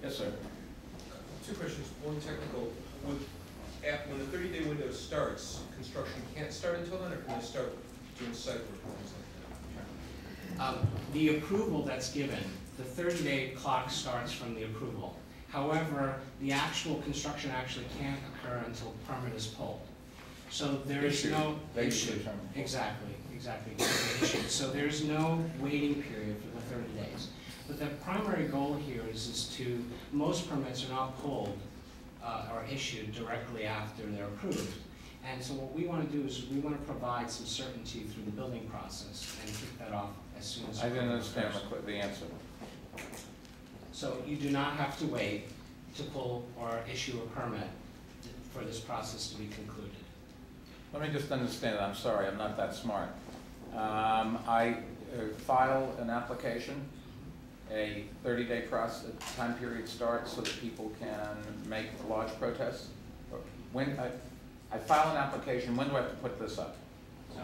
Yes, sir. Two questions, one technical. When the 30-day window starts, construction can't start until then, or can they start doing site work and things like that? The approval that's given, the 30-day clock starts from the approval. However, the actual construction actually can't occur until permit is pulled. So there is no issue. Exactly. So there's no waiting period for the 30 days. But the primary goal here is to, most permits are not pulled or issued directly after they're approved. And so what we want to do is we want to provide some certainty through the building process and kick that off as soon as possible. I didn't understand the answer. So you do not have to wait to pull or issue a permit for this process to be concluded. Let me just understand it. I'm sorry, I'm not that smart. I file an application, a 30-day process time period starts so that people can make lodge protests. When I file an application, when do I have to put this up? So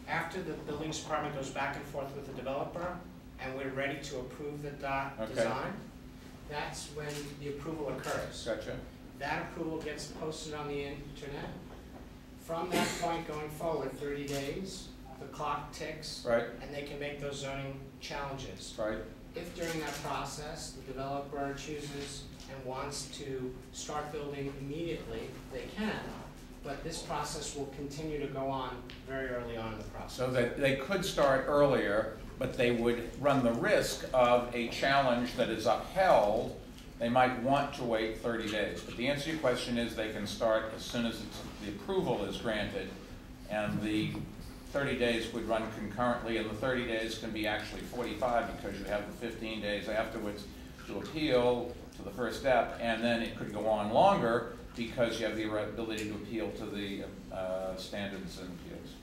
after the building department goes back and forth with the developer and we're ready to approve the design, that's when the approval occurs. Gotcha. That approval gets posted on the internet. From that point going forward, 30 days, the clock ticks, right, and they can make those zoning challenges. Right. If during that process the developer chooses and wants to start building immediately, they can. But this process will continue to go on very early on in the process. So that they could start earlier, but they would run the risk of a challenge that is upheld. They might want to wait 30 days. But the answer to your question is they can start as soon as the approval is granted, and the 30 days would run concurrently, and the 30 days can be actually 45 because you have the 15 days afterwards to appeal to the first step, and then it could go on longer because you have the ability to appeal to the standards and appeals.